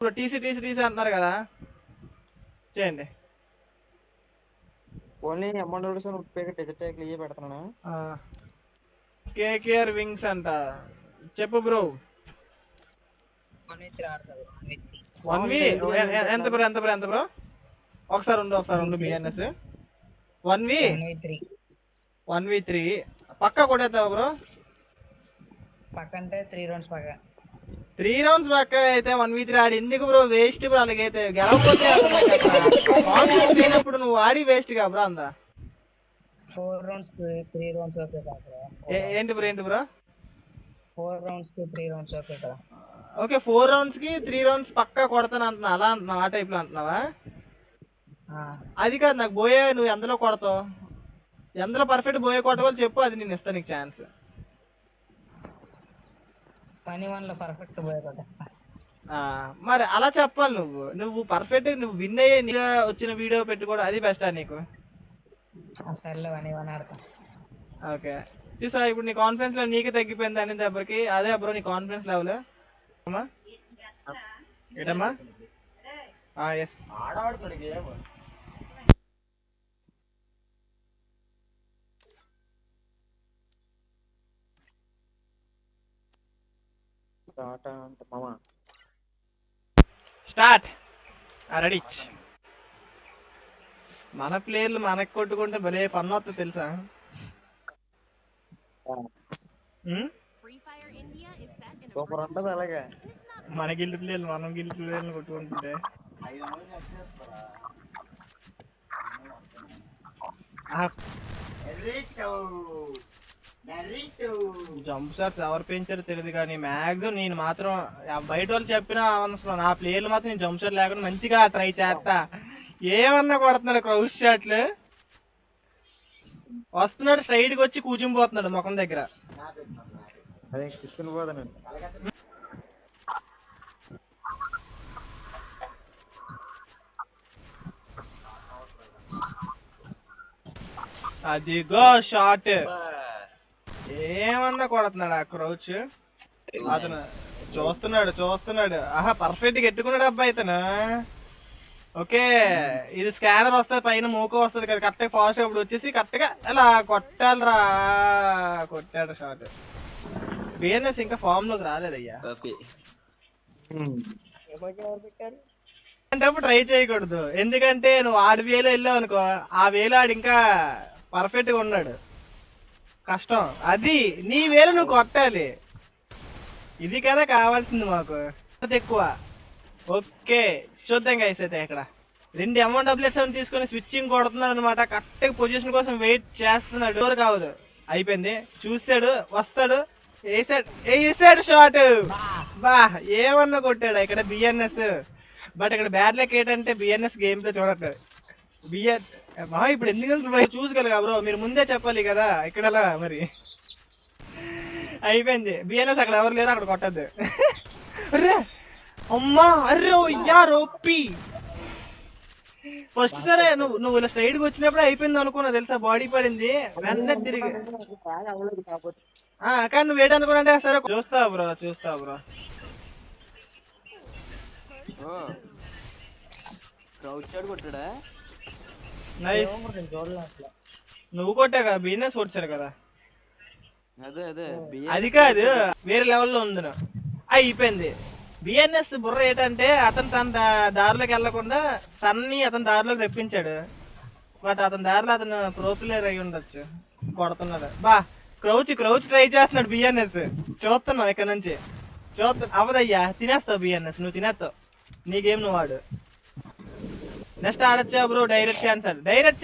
ఇప్పుడు TC TC TC అంటున్నారు కదా, చేయండి. ఓన్లీ అమౌంట్ డిజిట్ క్లియర్ పెడతాను. కేకేఆర్ వింగ్స్ అంట. చెప్పు బ్రో. 1v ఎంత బ్రో ఎంత బ్రో ఎంత బ్రో? ఒకసారి ఉండు బిఎన్ఎస్ 1v3 పక్కా కొట్టేస్తావా బ్రో? పక్క అంటే 3 రౌండ్స్ పక్క. 3 రౌండ్స్ పక్క అయితే 1v3 ఆడి ఎందుకు బ్రో? Waste bro. అలాగైతే గెలవకపోతే లేనప్పుడు నువ్వు ఆడి వేస్ట్ గా బ్రో. అందా 4 రౌండ్స్ 3 రౌండ్స్ ఓకే కదా? ఏంటి బ్రో 4 రౌండ్స్ 3 రౌండ్స్ ఓకే కదా? ఓకే 4 రౌండ్స్ కి 3 రౌండ్స్ పక్కా కొడతాను అంటున్నా. అలా అంటున్నావు? ఆ టైప్ లో అంటున్నావా? అది కాదు నాకు బోయే. నువ్వు ఎందులో కొడతావు? ఎందులో పర్ఫెక్ట్ బోయే కొట్టవాలి చెప్పు, అది నేను ఇస్తాను నీకు ఛాన్స్. పని వన్లో పర్ఫెక్ట్ బోయే కొట్టేస్తా. మరి అలా చెప్పాలి. నువ్వు పర్ఫెక్ట్ నువ్వు విన్ అయ్యే నీగా వచ్చిన వీడియో పెట్టుకోవడం అది బెస్టా నీకు? సర్లే 1v1 ఆడతా. ఓకే చూసా ఇప్పుడు నీ కాన్ఫిడెన్స్ లో నీకే తగ్గిపోయింది అని దెబ్బకి. అదే బ్రో నీ కాన్ఫిడెన్స్ లెవెల్ ఏటమ్మా? ఎస్ ఆడవాడుతాడు గేమ్. స్టార్ట్. రెడీ. మన ప్లేయర్లు మనకు కొట్టుకుంటే భలే ఫన్ అవుతుంది తెలుసా? సూపర్ ఉంటది అలాగే. మన గిల్డ్ ప్లేయర్లు మనం గిల్డ్ ప్లేయర్లు కొట్టుకుంటుంటే జంప్ షాట్స్ ఎవరు పెంచారో తెలియదు కానీ మ్యాక్సిమం నేను మాత్రం బయట వాళ్ళు చెప్పినా అవసరం నా ప్లేయర్లు మాత్రం నేను జంప్ షాట్ లేకుండా మంచిగా ట్రై చేస్తా. ఏమన్నా కొడుతున్నాడు క్రౌచ్ షాట్లు. వస్తున్నాడు స్ట్రైట్ కి వచ్చి కూర్చుని పోతున్నాడు ముఖం దగ్గర. అదిగో షాట్. ఏమన్నా కొడుతున్నాడు ఆ క్రౌచ్. అతను చూస్తున్నాడు. ఆహా పర్ఫెక్ట్ గా ఎట్టుకున్నాడు అబ్బాయి ఇతను. ఓకే ఇది స్కానర్ వస్తుంది పైన మూకో వస్తుంది కదా, కరెక్ట్ గా ఫాస్ట్ అప్పుడు వచ్చేసి కరెక్ట్ గా ఇలా కొట్టాలరా. కొట్టాడు షాట్. బిఎన్ఎస్ ఇంకా ఫామ్ లోకి రాలేదయ్యా. అంటే ట్రై చేయకూడదు, ఎందుకంటే నువ్వు ఆడి వేలో వెళ్ళావు అనుకో, ఆ వేలో ఆడు ఇంకా పర్ఫెక్ట్ గా ఉన్నాడు. కష్టం అది. నీ వేలు నువ్వు కొట్టాలి. ఇది కదా కావాల్సింది మాకు ఎక్కువ. ఓకే చూద్దాం గైస్. అయితే ఇక్కడ 2 MW7 తీసుకొని స్విచ్చింగ్ కొడుతున్నాడు అనమాట. కరెక్ట్ పొజిషన్ కోసం వెయిట్ చేస్తున్నాడు. డోర్ కావదు. అయిపోయింది. చూస్తాడు వస్తాడు. వేసాడు షాట్. బా ఏమన్నా కొట్టాడు ఇక్కడ బిఎన్ఎస్. బట్ ఇక్కడ బ్యాడ్ లక్ ఏంటంటే బిఎన్ఎస్ గేమ్ తో చూడట్లేదు. ఇప్పుడు ఎందుకు చూసుకోగలగా బ్రో? మీరు ముందే చెప్పాలి కదా. ఇక్కడ మరి అయిపోయింది. బిఎన్ఎస్ అక్కడ ఎవరు లేరు, అక్కడ కొట్టద్దు. అర్రే అమ్మా అర్రే రొప్పి. ఫస్ట్ సరే నువ్వు ఇలా సైడ్ కి వచ్చినప్పుడు అయిపోయింది అనుకున్నా తెలుసా. బాడీ పడింది వెంటనే తిరిగి. కానీ నువ్వు ఏంటనుకున్నా సరే చూస్తావు బ్రో. కొట్టాడా? నువ్వు కొట్టా కదా, బిజినెస్ కొట్టారు కదా. అదే అది కాదు వేరే లెవెల్లో ఉంది. అయిపోయింది. బిఎన్ఎస్ బుర్ర ఏంటంటే అతను తన దారిలోకి వెళ్లకుండా తన్ని అతని దారిలోకి తెప్పించాడు. బట్ అతని దారిలో అతను ప్రో ప్లేయర్ అయి ఉండొచ్చు. కొడుతున్నాడు. బా క్రౌచ్ ట్రై చేస్తున్నాడు బిఎన్ఎస్. చూస్తున్నావు ఇక్కడ నుంచి. అవదయ్యా తినేస్తావు బిఎన్ఎస్. నువ్వు తినేస్తావు. నీ గేమ్ నువ్వు ఆడు. నెక్స్ట్ ఆడొచ్చా బ్రో? డైరెక్ట్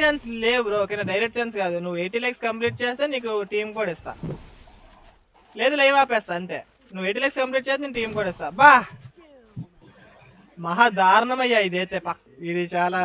ఛాన్స్ లేవు బ్రో. ఓకేనా? డైరెక్ట్ ఛాన్స్ కాదు. నువ్వు 80 lakhs కంప్లీట్ చేస్తే నీకు టీం కూడా ఇస్తా. లేదు లైవ్ ఆపేస్తా అంతే. నువ్వు 80 lakhs కంప్లీట్ చేస్తే నేను టీం కూడా ఇస్తా. బా మహా దారుణమయ్యా ఇదైతే. ఇది చాలా